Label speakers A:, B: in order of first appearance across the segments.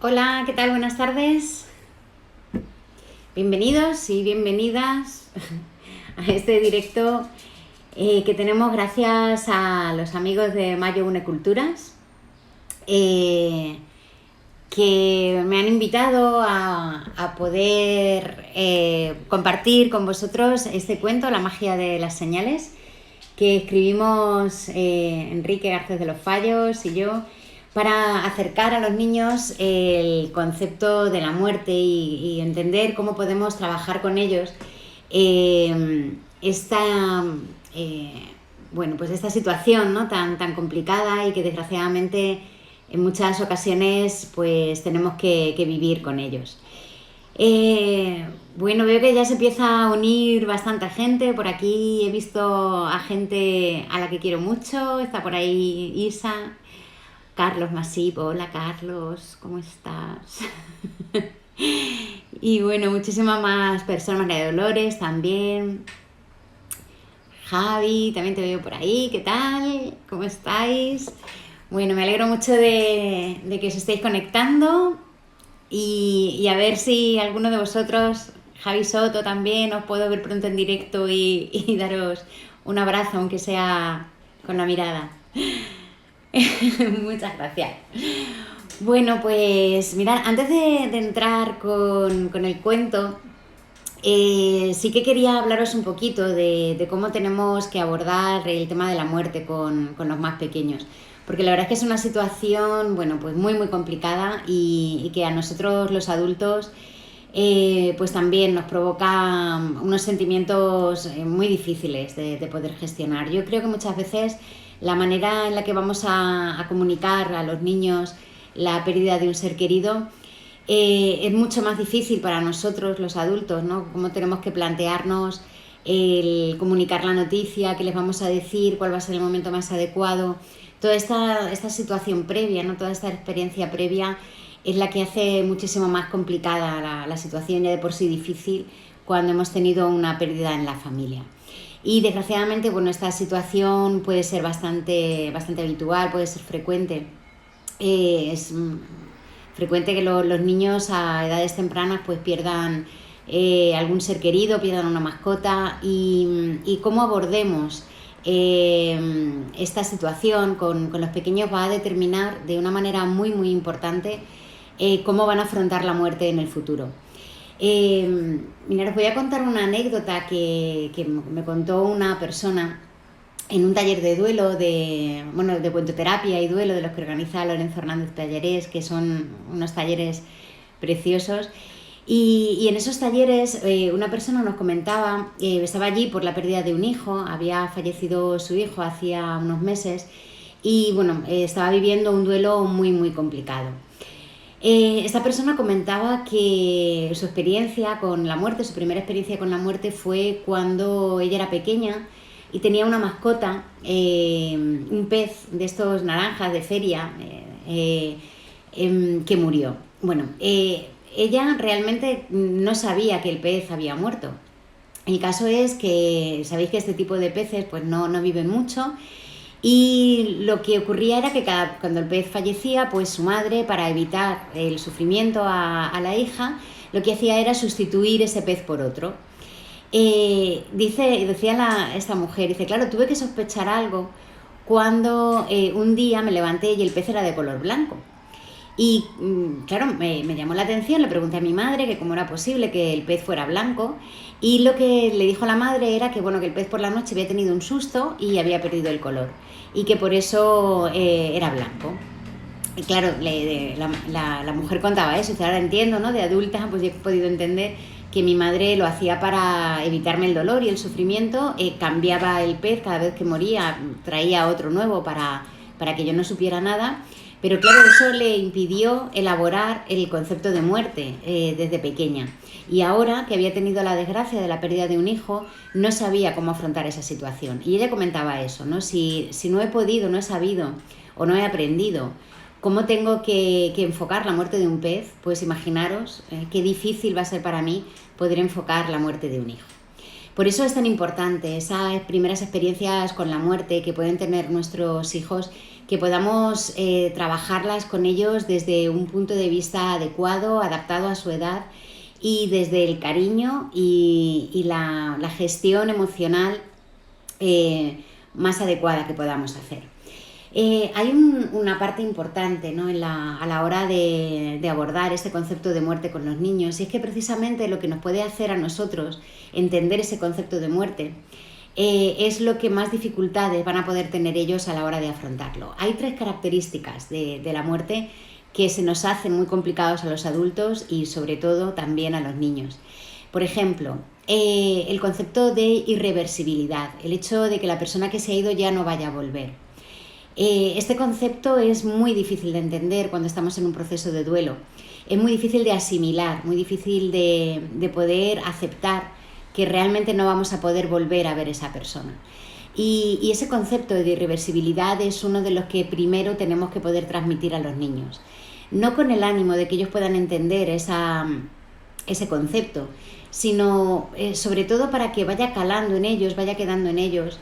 A: Hola, ¿qué tal? Buenas tardes. Bienvenidos y bienvenidas a este directo que tenemos gracias a los amigos de Mayo Une Culturas que me han invitado a poder compartir con vosotros este cuento, La magia de las señales, que escribimos Enrique Garcés de los Fallos y yo, para acercar a los niños el concepto de la muerte y entender cómo podemos trabajar con ellos esta situación, ¿no? tan complicada y que desgraciadamente en muchas ocasiones pues tenemos que vivir con ellos. Veo que ya se empieza a unir bastante gente. Por aquí he visto a gente a la que quiero mucho. Está por ahí Isa, Carlos Masivo. Hola Carlos, ¿cómo estás? Y bueno, muchísimas más personas. María Dolores también. Javi, también te veo por ahí. ¿Qué tal? ¿Cómo estáis? Bueno, me alegro mucho de que os estéis conectando y a ver si alguno de vosotros, Javi Soto también, os puedo ver pronto en directo y daros un abrazo, aunque sea con la mirada. Muchas gracias. Bueno, pues mirad, antes de entrar con el cuento, sí que quería hablaros un poquito de cómo tenemos que abordar el tema de la muerte con los más pequeños. Porque la verdad es que es una situación, pues muy complicada y que a nosotros los adultos pues también nos provoca unos sentimientos muy difíciles de poder gestionar. Yo creo que muchas veces la manera en la que vamos a comunicar a los niños la pérdida de un ser querido es mucho más difícil para nosotros los adultos, ¿no? Cómo tenemos que plantearnos el comunicar la noticia, qué les vamos a decir, cuál va a ser el momento más adecuado. Toda esta situación previa, ¿no? Toda esta experiencia previa es la que hace muchísimo más complicada la situación, ya de por sí difícil, cuando hemos tenido una pérdida en la familia. Y desgraciadamente, esta situación puede ser bastante habitual, puede ser frecuente. Es frecuente que los niños a edades tempranas pues pierdan algún ser querido, pierdan una mascota y cómo abordemos esta situación con los pequeños va a determinar de una manera muy importante cómo van a afrontar la muerte en el futuro. Os voy a contar una anécdota que me contó una persona en un taller de duelo, de cuentoterapia y duelo, de los que organiza Lorenzo Hernández Talleres, que son unos talleres preciosos. Y en esos talleres una persona nos comentaba, estaba allí por la pérdida de un hijo, había fallecido su hijo hacía unos meses y estaba viviendo un duelo muy complicado. Esta persona comentaba que su experiencia con la muerte, su primera experiencia con la muerte fue cuando ella era pequeña y tenía una mascota, un pez de estos naranjas de feria que murió. Ella realmente no sabía que el pez había muerto. El caso es que sabéis que este tipo de peces pues no viven mucho y lo que ocurría era que cuando el pez fallecía, pues su madre, para evitar el sufrimiento a la hija, lo que hacía era sustituir ese pez por otro. Decía esta mujer, claro, tuve que sospechar algo cuando un día me levanté y el pez era de color blanco. Y claro, me llamó la atención, le pregunté a mi madre que cómo era posible que el pez fuera blanco y lo que le dijo la madre era que el pez por la noche había tenido un susto y había perdido el color y que por eso era blanco. Y claro, la mujer contaba eso y dice, ahora entiendo, ¿no? De adulta pues yo he podido entender que mi madre lo hacía para evitarme el dolor y el sufrimiento, cambiaba el pez cada vez que moría, traía otro nuevo para que yo no supiera nada. Pero claro, eso le impidió elaborar el concepto de muerte desde pequeña. Y ahora que había tenido la desgracia de la pérdida de un hijo, no sabía cómo afrontar esa situación. Y ella comentaba eso, ¿no? Si no he podido, no he sabido o no he aprendido cómo tengo que enfocar la muerte de un pez, pues imaginaros qué difícil va a ser para mí poder enfocar la muerte de un hijo. Por eso es tan importante esas primeras experiencias con la muerte que pueden tener nuestros hijos, que podamos trabajarlas con ellos desde un punto de vista adecuado, adaptado a su edad y desde el cariño y la gestión emocional más adecuada que podamos hacer. Hay una parte importante, ¿no? A la hora de abordar este concepto de muerte con los niños, y es que precisamente lo que nos puede hacer a nosotros entender ese concepto de muerte es lo que más dificultades van a poder tener ellos a la hora de afrontarlo. Hay 3 características de la muerte que se nos hacen muy complicados a los adultos y sobre todo también a los niños. Por ejemplo, el concepto de irreversibilidad, el hecho de que la persona que se ha ido ya no vaya a volver. Este concepto es muy difícil de entender cuando estamos en un proceso de duelo. Es muy difícil de asimilar, muy difícil de poder aceptar que realmente no vamos a poder volver a ver esa persona. Y ese concepto de irreversibilidad es uno de los que primero tenemos que poder transmitir a los niños. No con el ánimo de que ellos puedan entender ese concepto, sino sobre todo para que vaya calando en ellos, vaya quedando en ellos,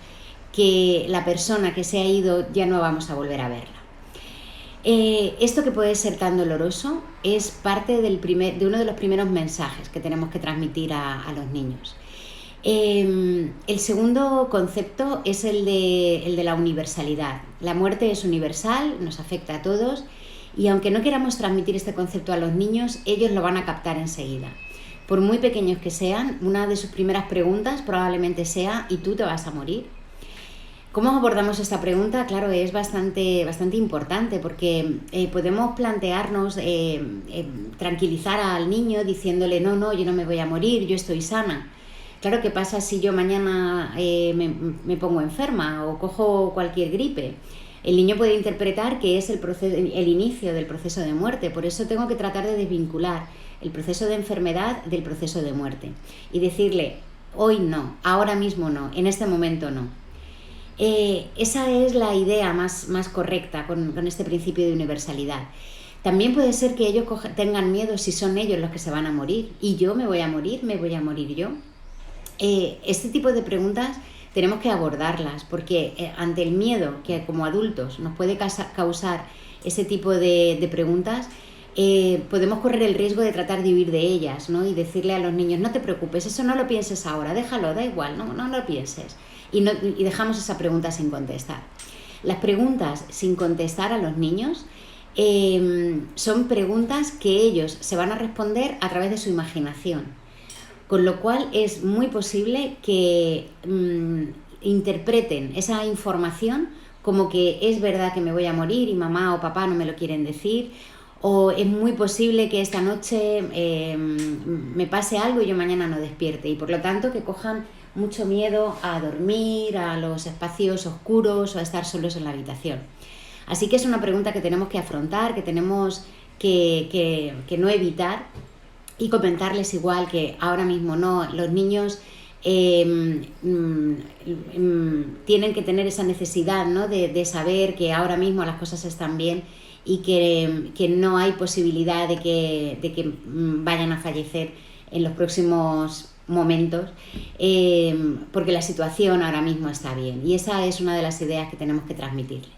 A: que la persona que se ha ido ya no vamos a volver a verla. Esto que puede ser tan doloroso es parte de uno de los primeros mensajes que tenemos que transmitir a los niños. El segundo concepto es el de la universalidad. La muerte es universal, nos afecta a todos, y aunque no queramos transmitir este concepto a los niños, ellos lo van a captar enseguida. Por muy pequeños que sean, una de sus primeras preguntas probablemente sea: ¿y tú te vas a morir? ¿Cómo abordamos esta pregunta? Claro, es bastante importante, porque podemos plantearnos tranquilizar al niño diciéndole: no, yo no me voy a morir, yo estoy sana. Claro, ¿qué pasa si yo mañana me pongo enferma o cojo cualquier gripe? El niño puede interpretar que es el inicio del proceso de muerte. Por eso tengo que tratar de desvincular el proceso de enfermedad del proceso de muerte y decirle: hoy no, ahora mismo no, en este momento no. Esa es la idea más correcta con este principio de universalidad. También puede ser que ellos tengan miedo si son ellos los que se van a morir. ¿Y yo me voy a morir? ¿Me voy a morir yo? Este tipo de preguntas tenemos que abordarlas, porque ante el miedo que como adultos nos puede causar ese tipo de preguntas, podemos correr el riesgo de tratar de huir de ellas, ¿no? Y decirle a los niños: no te preocupes, eso no lo pienses ahora, déjalo, da igual, no lo pienses. Y dejamos esa pregunta sin contestar. Las preguntas sin contestar a los niños son preguntas que ellos se van a responder a través de su imaginación, con lo cual es muy posible que interpreten esa información como que es verdad que me voy a morir y mamá o papá no me lo quieren decir, o es muy posible que esta noche me pase algo y yo mañana no despierte, y por lo tanto que cojan mucho miedo a dormir, a los espacios oscuros o a estar solos en la habitación. Así que es una pregunta que tenemos que afrontar, que tenemos que no evitar, y comentarles igual que ahora mismo no. Los niños tienen que tener esa necesidad, ¿no? de saber que ahora mismo las cosas están bien y que no hay posibilidad de que vayan a fallecer en los próximos momentos, porque la situación ahora mismo está bien, y esa es una de las ideas que tenemos que transmitirles.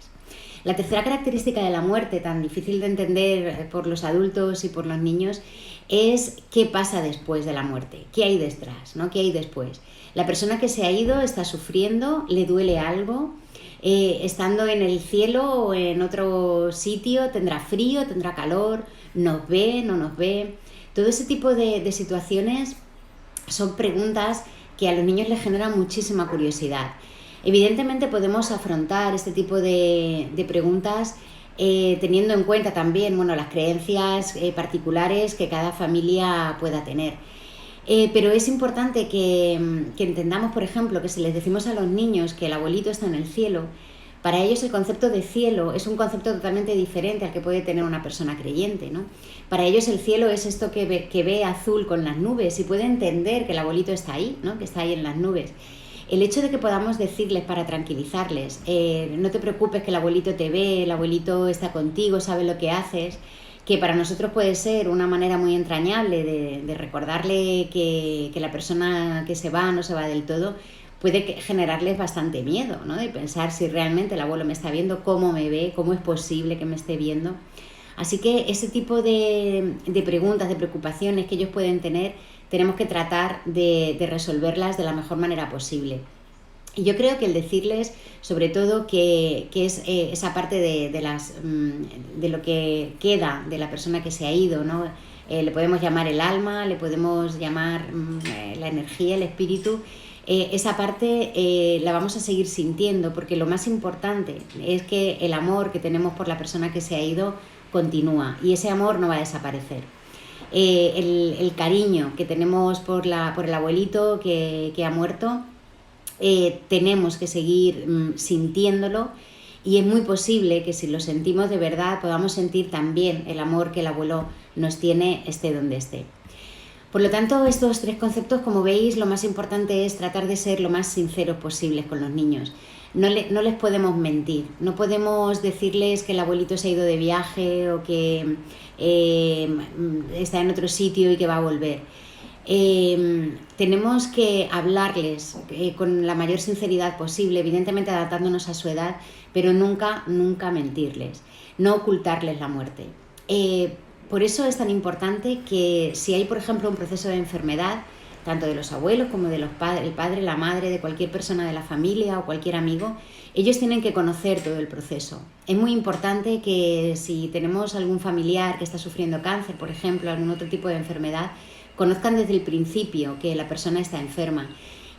A: La tercera característica de la muerte, tan difícil de entender por los adultos y por los niños, es qué pasa después de la muerte, qué hay detrás, ¿no? ¿Qué hay después? La persona que se ha ido está sufriendo, le duele algo, estando en el cielo o en otro sitio tendrá frío, tendrá calor, nos ve, no nos ve. Todo ese tipo de situaciones son preguntas que a los niños les generan muchísima curiosidad. Evidentemente podemos afrontar este tipo de preguntas teniendo en cuenta también, bueno, las creencias particulares que cada familia pueda tener. Pero es importante que entendamos, por ejemplo, que si les decimos a los niños que el abuelito está en el cielo, para ellos el concepto de cielo es un concepto totalmente diferente al que puede tener una persona creyente, ¿no? Para ellos el cielo es esto que ve azul con las nubes, y puede entender que el abuelito está ahí, ¿no? Que está ahí en las nubes. El hecho de que podamos decirles, para tranquilizarles, no te preocupes, que el abuelito te ve, el abuelito está contigo, sabe lo que haces, que para nosotros puede ser una manera muy entrañable de recordarle que la persona que se va no se va del todo, puede generarles bastante miedo, ¿no? De pensar si realmente el abuelo me está viendo, cómo me ve, cómo es posible que me esté viendo. Así que ese tipo de preguntas, de preocupaciones que ellos pueden tener, tenemos que tratar de resolverlas de la mejor manera posible. Y yo creo que el decirles, sobre todo, que es esa parte de lo que queda de la persona que se ha ido, ¿no? Le podemos llamar el alma, le podemos llamar la energía, el espíritu. Esa parte la vamos a seguir sintiendo, porque lo más importante es que el amor que tenemos por la persona que se ha ido continúa, y ese amor no va a desaparecer. El cariño que tenemos por el abuelito que ha muerto, tenemos que seguir sintiéndolo, y es muy posible que si lo sentimos de verdad podamos sentir también el amor que el abuelo nos tiene, esté donde esté. Por lo tanto, estos 3 conceptos, como veis, lo más importante es tratar de ser lo más sinceros posibles con los niños. No les podemos mentir, no podemos decirles que el abuelito se ha ido de viaje o que está en otro sitio y que va a volver. Tenemos que hablarles con la mayor sinceridad posible, evidentemente adaptándonos a su edad, pero nunca mentirles, no ocultarles la muerte. Por eso es tan importante que si hay, por ejemplo, un proceso de enfermedad, tanto de los abuelos como de los padres, el padre, la madre, de cualquier persona de la familia o cualquier amigo, ellos tienen que conocer todo el proceso. Es muy importante que si tenemos algún familiar que está sufriendo cáncer, por ejemplo, algún otro tipo de enfermedad, conozcan desde el principio que la persona está enferma,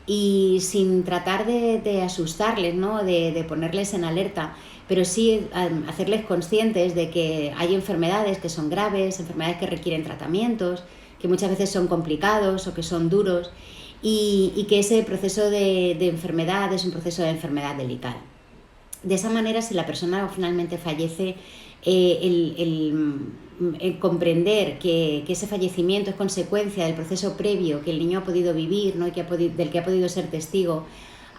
A: y sin tratar de asustarles, ¿no? de ponerles en alerta, pero sí hacerles conscientes de que hay enfermedades que son graves, enfermedades que requieren tratamientos, que muchas veces son complicados o que son duros, y que ese proceso de enfermedad es un proceso de enfermedad delicada. De esa manera, si la persona finalmente fallece, el comprender que ese fallecimiento es consecuencia del proceso previo que el niño ha podido vivir, ¿no? y del que ha podido ser testigo,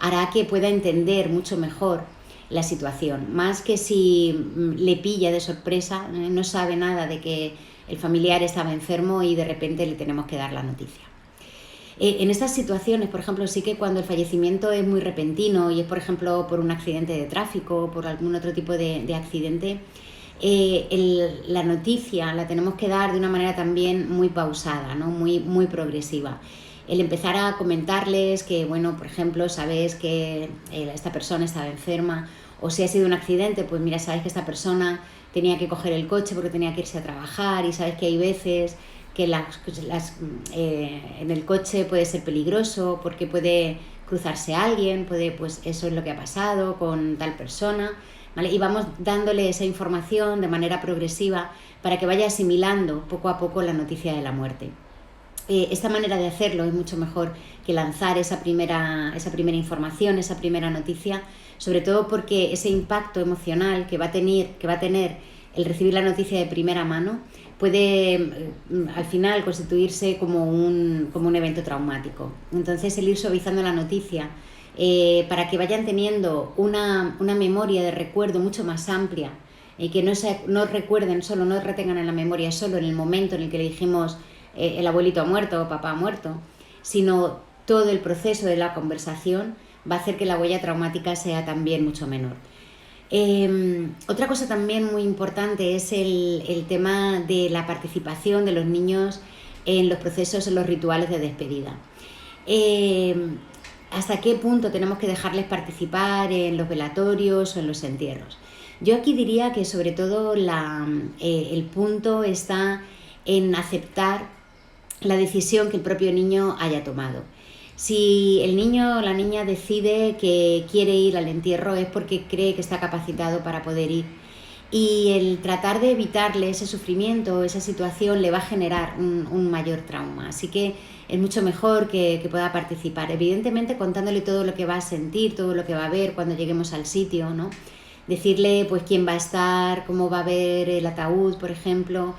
A: hará que pueda entender mucho mejor la situación, más que si le pilla de sorpresa, no sabe nada de que el familiar estaba enfermo y de repente le tenemos que dar la noticia. En estas situaciones, por ejemplo, sí que cuando el fallecimiento es muy repentino y es, por ejemplo, por un accidente de tráfico o por algún otro tipo de accidente, la noticia la tenemos que dar de una manera también muy pausada, ¿no? muy progresiva. El empezar a comentarles que, bueno, por ejemplo, sabes que esta persona estaba enferma, o si ha sido un accidente, pues mira, sabes que esta persona tenía que coger el coche porque tenía que irse a trabajar, y sabes que hay veces que en el coche puede ser peligroso porque puede cruzarse alguien, pues eso es lo que ha pasado con tal persona, ¿vale? Y vamos dándole esa información de manera progresiva para que vaya asimilando poco a poco la noticia de la muerte. Esta manera de hacerlo es mucho mejor que lanzar esa primera información, esa primera noticia, sobre todo porque ese impacto emocional que va a tener el recibir la noticia de primera mano puede al final constituirse como un evento traumático. Entonces, el ir suavizando la noticia para que vayan teniendo una memoria de recuerdo mucho más amplia, y que no recuerden solo, no retengan en la memoria solo en el momento en el que le dijimos el abuelito ha muerto o papá ha muerto, sino todo el proceso de la conversación, va a hacer que la huella traumática sea también mucho menor. Otra cosa también muy importante es el tema de la participación de los niños en los procesos, en los rituales de despedida. ¿Hasta qué punto tenemos que dejarles participar en los velatorios o en los entierros? Yo aquí diría que sobre todo el punto está en aceptar la decisión que el propio niño haya tomado. Si el niño o la niña decide que quiere ir al entierro es porque cree que está capacitado para poder ir, y el tratar de evitarle ese sufrimiento, esa situación, le va a generar un mayor trauma. Así que es mucho mejor que pueda participar, evidentemente contándole todo lo que va a sentir, todo lo que va a ver cuando lleguemos al sitio, ¿no? Decirle pues quién va a estar, cómo va a ver el ataúd, por ejemplo,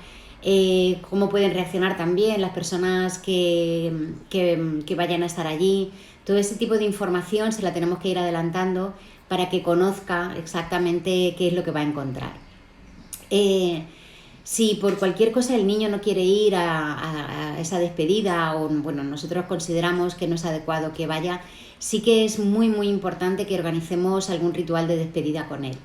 A: cómo pueden reaccionar también las personas que vayan a estar allí. Todo ese tipo de información se la tenemos que ir adelantando para que conozca exactamente qué es lo que va a encontrar. Si por cualquier cosa el niño no quiere ir a esa despedida o bueno, nosotros consideramos que no es adecuado que vaya, sí que es muy muy importante que organicemos algún ritual de despedida con él.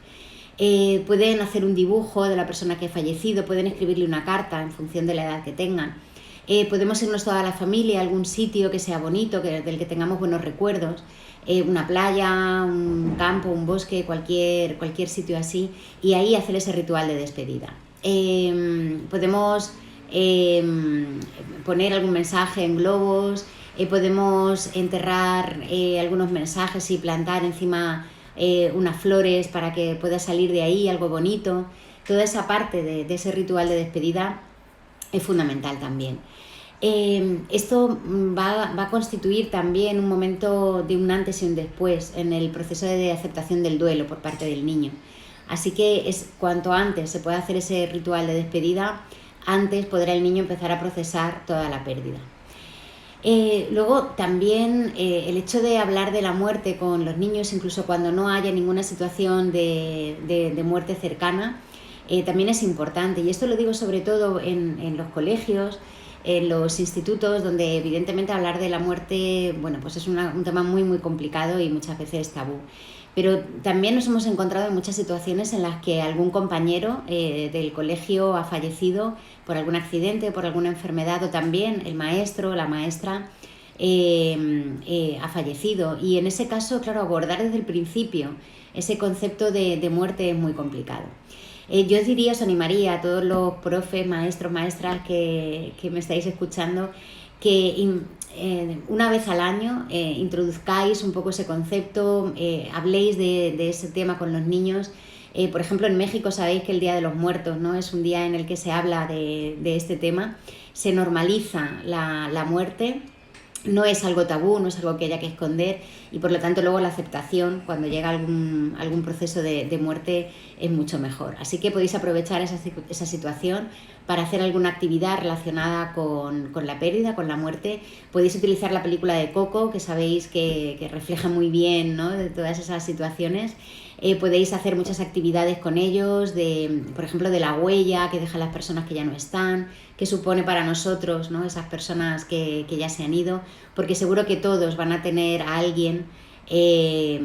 A: Pueden hacer un dibujo de la persona que ha fallecido, pueden escribirle una carta en función de la edad que tengan. Podemos irnos toda la familia a algún sitio que sea bonito, del que tengamos buenos recuerdos, una playa, un campo, un bosque, cualquier sitio así, y ahí hacer ese ritual de despedida. Podemos poner algún mensaje en globos, podemos enterrar algunos mensajes y plantar encima unas flores para que pueda salir de ahí algo bonito. Toda esa parte de ese ritual de despedida es fundamental también. Esto va a constituir también un momento de un antes y un después en el proceso de aceptación del duelo por parte del niño. Así que cuanto antes se pueda hacer ese ritual de despedida, antes podrá el niño empezar a procesar toda la pérdida. Luego también el hecho de hablar de la muerte con los niños, incluso cuando no haya ninguna situación de muerte cercana, también es importante. Y esto lo digo sobre todo en los colegios, en los institutos, donde evidentemente hablar de la muerte, bueno, pues es un tema muy muy complicado y muchas veces tabú. Pero también nos hemos encontrado en muchas situaciones en las que algún compañero del colegio ha fallecido por algún accidente, por alguna enfermedad, o también el maestro o la maestra ha fallecido. Y en ese caso, claro, abordar desde el principio ese concepto de muerte es muy complicado. Yo os animaría a todos los profes, maestros, maestras que me estáis escuchando, que una vez al año introduzcáis un poco ese concepto, habléis de ese tema con los niños. Por ejemplo, en México sabéis que el Día de los Muertos, ¿no?, es un día en el que se habla de este tema, se normaliza la muerte. No es algo tabú, no es algo que haya que esconder, y por lo tanto luego la aceptación cuando llega algún proceso de muerte es mucho mejor. Así que podéis aprovechar esa situación para hacer alguna actividad relacionada con la pérdida, con la muerte. Podéis utilizar la película de Coco, que sabéis que refleja muy bien, ¿no?, de todas esas situaciones. Podéis hacer muchas actividades con ellos, por ejemplo, de la huella que dejan las personas que ya no están, qué supone para nosotros, ¿no?, esas personas que ya se han ido, porque seguro que todos van a tener a alguien que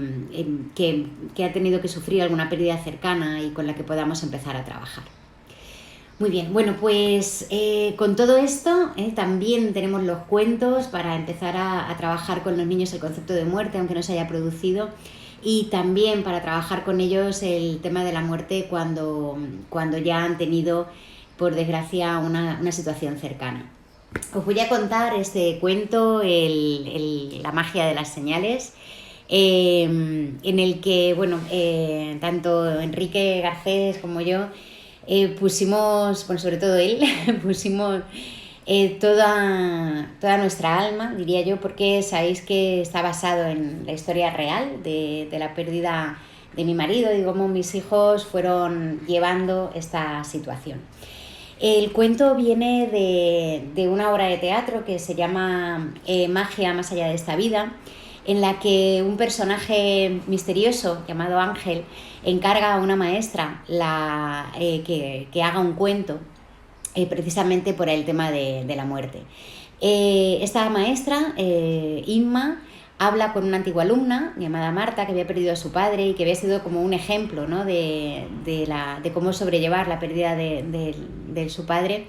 A: ha tenido que sufrir alguna pérdida cercana y con la que podamos empezar a trabajar. Muy bien, bueno, pues con todo esto también tenemos los cuentos para empezar a trabajar con los niños el concepto de muerte, aunque no se haya producido. Y también para trabajar con ellos el tema de la muerte cuando ya han tenido, por desgracia, una situación cercana. Os voy a contar este cuento, la magia de las señales, en el que, bueno, tanto Enrique Garcés como yo pusimos, bueno, sobre todo él, pusimos toda nuestra alma, diría yo, porque sabéis que está basado en la historia real de la pérdida de mi marido y cómo mis hijos fueron llevando esta situación. El cuento viene de una obra de teatro que se llama Magia más allá de esta vida, en la que un personaje misterioso llamado Ángel encarga a una maestra que haga un cuento precisamente por el tema de la muerte. Esta maestra, Inma, habla con una antigua alumna llamada Marta, que había perdido a su padre y que había sido como un ejemplo, ¿no?, de cómo sobrellevar la pérdida de su padre,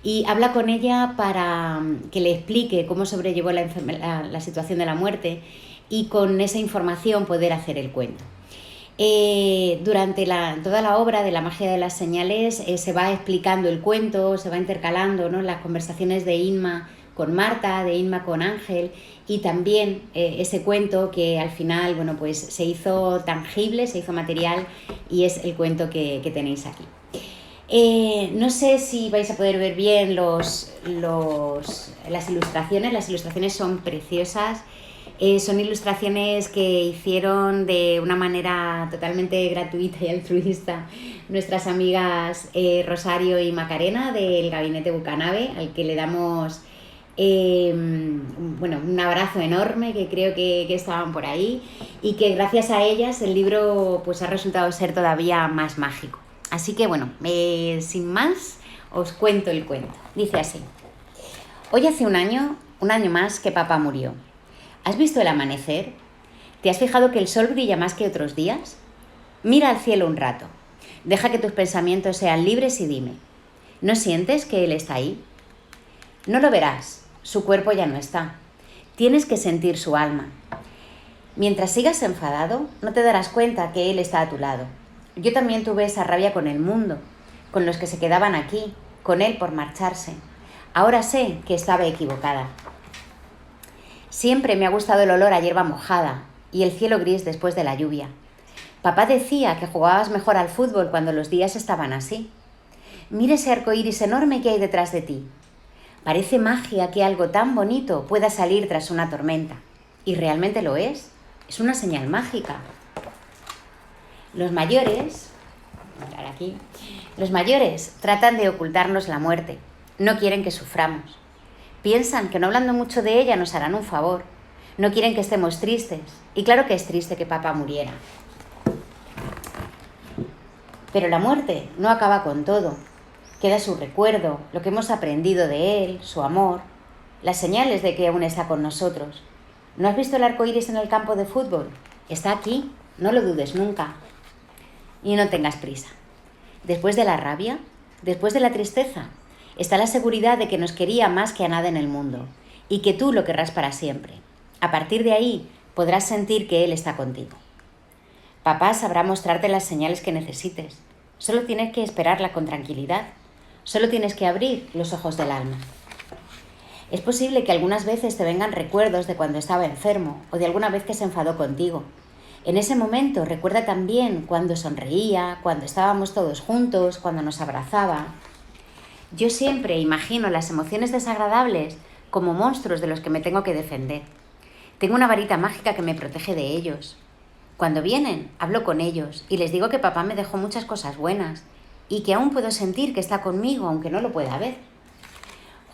A: y habla con ella para que le explique cómo sobrellevó la situación de la muerte y con esa información poder hacer el cuento. Durante toda la obra de la magia de las señales se va explicando el cuento, se va intercalando, ¿no?, las conversaciones de Inma con Marta, de Inma con Ángel, y también ese cuento que al final, bueno, pues se hizo tangible, se hizo material, y es el cuento que tenéis aquí. No sé si vais a poder ver bien las ilustraciones son preciosas. Son ilustraciones que hicieron de una manera totalmente gratuita y altruista nuestras amigas Rosario y Macarena del Gabinete Bucanave, al que le damos un abrazo enorme, que creo que estaban por ahí, y que gracias a ellas el libro pues ha resultado ser todavía más mágico. Así que bueno, sin más, os cuento el cuento. Dice así: hoy hace un año más que papá murió. ¿Has visto el amanecer? ¿Te has fijado que el sol brilla más que otros días? Mira al cielo un rato. Deja que tus pensamientos sean libres y dime, ¿no sientes que él está ahí? No lo verás, su cuerpo ya no está. Tienes que sentir su alma. Mientras sigas enfadado, no te darás cuenta que él está a tu lado. Yo también tuve esa rabia con el mundo, con los que se quedaban aquí, con él por marcharse. Ahora sé que estaba equivocada. Siempre me ha gustado el olor a hierba mojada y el cielo gris después de la lluvia. Papá decía que jugabas mejor al fútbol cuando los días estaban así. Mira ese arco iris enorme que hay detrás de ti. Parece magia que algo tan bonito pueda salir tras una tormenta. Y realmente lo es. Es una señal mágica. Los mayores tratan de ocultarnos la muerte. No quieren que suframos. Piensan que no hablando mucho de ella nos harán un favor. No quieren que estemos tristes. Y claro que es triste que papá muriera. Pero la muerte no acaba con todo. Queda su recuerdo, lo que hemos aprendido de él, su amor, las señales de que aún está con nosotros. ¿No has visto el arco iris en el campo de fútbol? Está aquí, no lo dudes nunca. Y no tengas prisa. Después de la rabia, después de la tristeza, está la seguridad de que nos quería más que a nada en el mundo y que tú lo querrás para siempre. A partir de ahí podrás sentir que él está contigo. Papá sabrá mostrarte las señales que necesites. Solo tienes que esperarla con tranquilidad. Solo tienes que abrir los ojos del alma. Es posible que algunas veces te vengan recuerdos de cuando estaba enfermo o de alguna vez que se enfadó contigo. En ese momento recuerda también cuando sonreía, cuando estábamos todos juntos, cuando nos abrazaba. Yo siempre imagino las emociones desagradables como monstruos de los que me tengo que defender. Tengo una varita mágica que me protege de ellos. Cuando vienen, hablo con ellos y les digo que papá me dejó muchas cosas buenas y que aún puedo sentir que está conmigo aunque no lo pueda ver.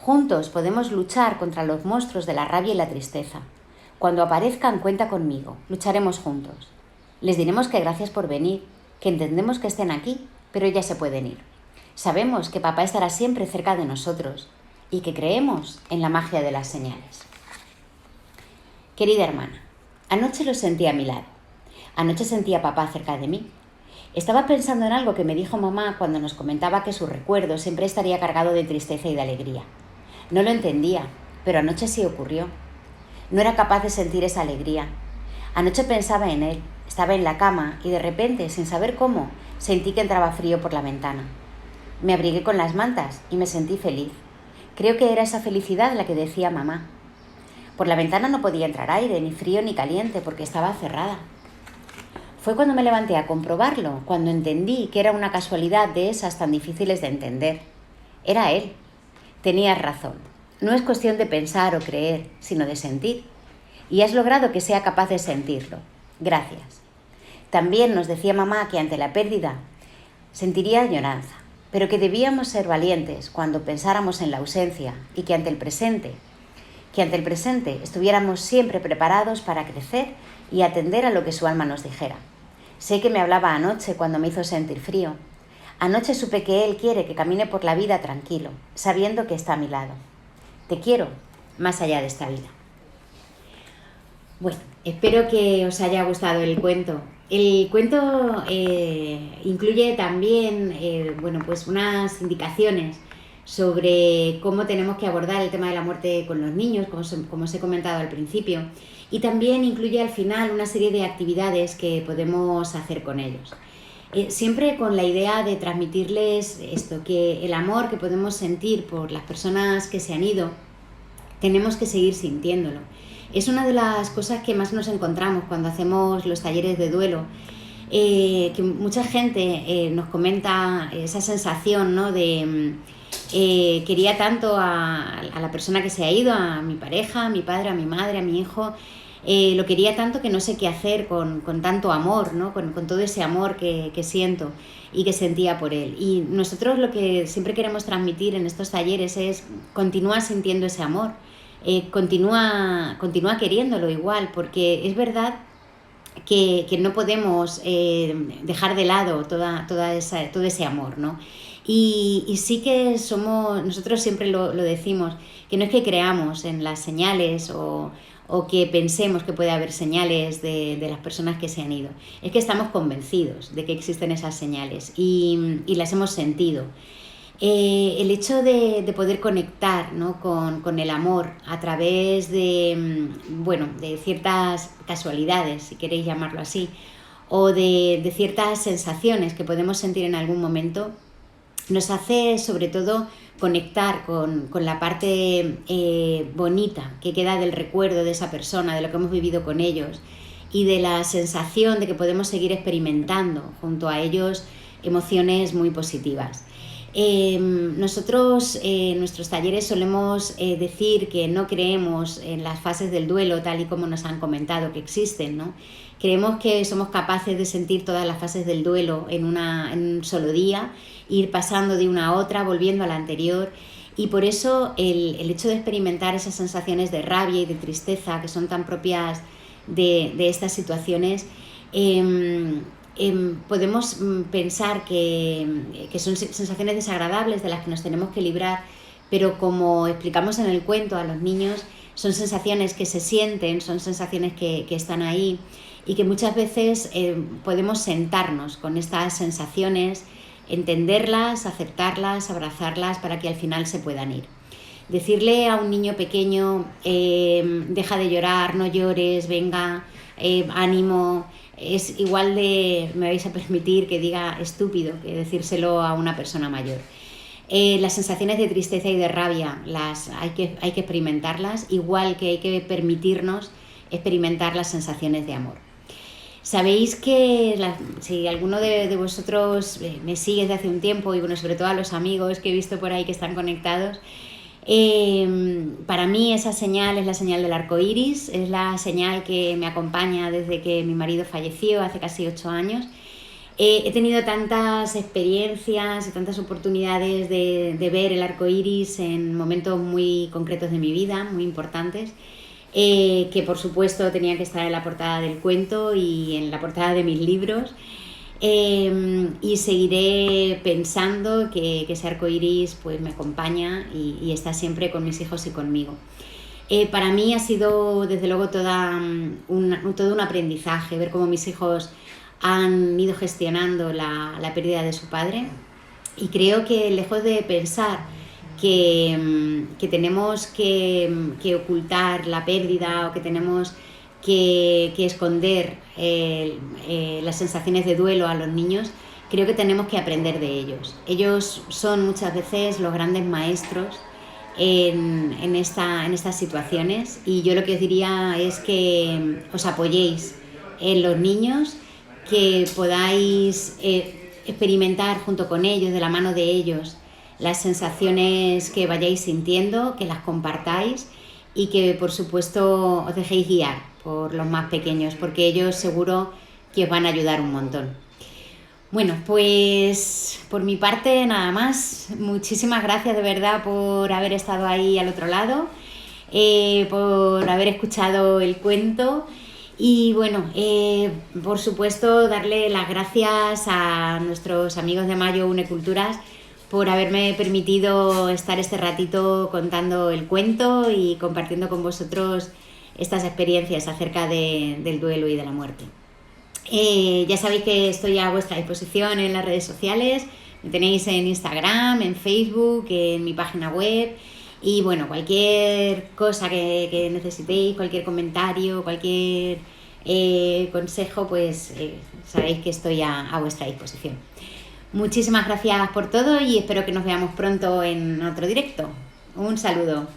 A: Juntos podemos luchar contra los monstruos de la rabia y la tristeza. Cuando aparezcan, cuenta conmigo. Lucharemos juntos. Les diremos que gracias por venir, que entendemos que estén aquí, pero ya se pueden ir. Sabemos que papá estará siempre cerca de nosotros y que creemos en la magia de las señales. Querida hermana, anoche lo sentí a mi lado. Anoche sentí a papá cerca de mí. Estaba pensando en algo que me dijo mamá cuando nos comentaba que su recuerdo siempre estaría cargado de tristeza y de alegría. No lo entendía, pero anoche sí ocurrió. No era capaz de sentir esa alegría. Anoche pensaba en él, estaba en la cama y de repente, sin saber cómo, sentí que entraba frío por la ventana. Me abrigué con las mantas y me sentí feliz. Creo que era esa felicidad la que decía mamá. Por la ventana no podía entrar aire, ni frío ni caliente, porque estaba cerrada. Fue cuando me levanté a comprobarlo, cuando entendí que era una casualidad de esas tan difíciles de entender. Era él. Tenías razón. No es cuestión de pensar o creer, sino de sentir. Y has logrado que sea capaz de sentirlo. Gracias. También nos decía mamá que ante la pérdida sentiría añoranza, pero que debíamos ser valientes cuando pensáramos en la ausencia y que ante el presente estuviéramos siempre preparados para crecer y atender a lo que su alma nos dijera. Sé que me hablaba anoche cuando me hizo sentir frío. Anoche supe que él quiere que camine por la vida tranquilo, sabiendo que está a mi lado. Te quiero más allá de esta vida. Bueno, espero que os haya gustado el cuento. El cuento incluye también pues unas indicaciones sobre cómo tenemos que abordar el tema de la muerte con los niños, como os he comentado al principio, y también incluye al final una serie de actividades que podemos hacer con ellos. Siempre con la idea de transmitirles esto, que el amor que podemos sentir por las personas que se han ido, tenemos que seguir sintiéndolo. Es una de las cosas que más nos encontramos cuando hacemos los talleres de duelo, que mucha gente nos comenta esa sensación, ¿no? de quería tanto a la persona que se ha ido, a mi pareja, a mi padre, a mi madre, a mi hijo, lo quería tanto que no sé qué hacer con tanto amor, ¿no? con todo ese amor que siento y que sentía por él. Y nosotros lo que siempre queremos transmitir en estos talleres es continúa sintiendo ese amor, continúa queriéndolo igual, porque es verdad que no podemos dejar de lado todo ese amor, ¿no? Y sí que somos, nosotros siempre lo decimos, que no es que creamos en las señales o que pensemos que puede haber señales de las personas que se han ido. Es que estamos convencidos de que existen esas señales y las hemos sentido. El hecho de poder conectar, ¿no?, con el amor a través de ciertas casualidades, si queréis llamarlo así, o de ciertas sensaciones que podemos sentir en algún momento, nos hace sobre todo conectar con la parte bonita que queda del recuerdo de esa persona, de lo que hemos vivido con ellos y de la sensación de que podemos seguir experimentando junto a ellos emociones muy positivas. Nosotros en nuestros talleres solemos decir que no creemos en las fases del duelo tal y como nos han comentado que existen, ¿no? Creemos que somos capaces de sentir todas las fases del duelo en un solo día, ir pasando de una a otra, volviendo a la anterior, y por eso el hecho de experimentar esas sensaciones de rabia y de tristeza que son tan propias de estas situaciones, podemos pensar que son sensaciones desagradables de las que nos tenemos que librar, pero como explicamos en el cuento a los niños, son sensaciones que se sienten, son sensaciones que están ahí y que muchas veces podemos sentarnos con estas sensaciones, entenderlas, aceptarlas, abrazarlas para que al final se puedan ir. Decirle a un niño pequeño, deja de llorar, no llores, venga, ánimo, es igual de, me vais a permitir que diga estúpido que decírselo a una persona mayor. Las sensaciones de tristeza y de rabia hay que experimentarlas, igual que hay que permitirnos experimentar las sensaciones de amor. Sabéis que si alguno de vosotros me sigue desde hace un tiempo, y bueno, sobre todo a los amigos que he visto por ahí que están conectados, para mí esa señal es la señal del arco iris, es la señal que me acompaña desde que mi marido falleció hace casi 8 años. He tenido tantas experiencias y tantas oportunidades de ver el arco iris en momentos muy concretos de mi vida, muy importantes, que por supuesto tenía que estar en la portada del cuento y en la portada de mis libros. Y seguiré pensando que ese arco iris pues, me acompaña y está siempre con mis hijos y conmigo. Para mí ha sido desde luego todo un aprendizaje ver cómo mis hijos han ido gestionando la pérdida de su padre, y creo que lejos de pensar que tenemos que ocultar la pérdida o que tenemos que esconder las sensaciones de duelo a los niños, creo que tenemos que aprender de ellos. Ellos son muchas veces los grandes maestros en estas situaciones, y yo lo que os diría es que os apoyéis en los niños, que podáis experimentar junto con ellos, de la mano de ellos, las sensaciones que vayáis sintiendo, que las compartáis y que por supuesto os dejéis guiar por los más pequeños, porque ellos seguro que os van a ayudar un montón. Bueno, pues por mi parte nada más. Muchísimas gracias de verdad por haber estado ahí al otro lado, por haber escuchado el cuento. Y bueno, por supuesto darle las gracias a nuestros amigos de Mayo Une Culturas por haberme permitido estar este ratito contando el cuento y compartiendo con vosotros estas experiencias acerca del duelo y de la muerte. Ya sabéis que estoy a vuestra disposición en las redes sociales, me tenéis en Instagram, en Facebook, en mi página web. Y bueno, cualquier cosa que necesitéis, cualquier comentario, cualquier consejo, pues sabéis que estoy a vuestra disposición. Muchísimas gracias por todo y espero que nos veamos pronto en otro directo. Un saludo.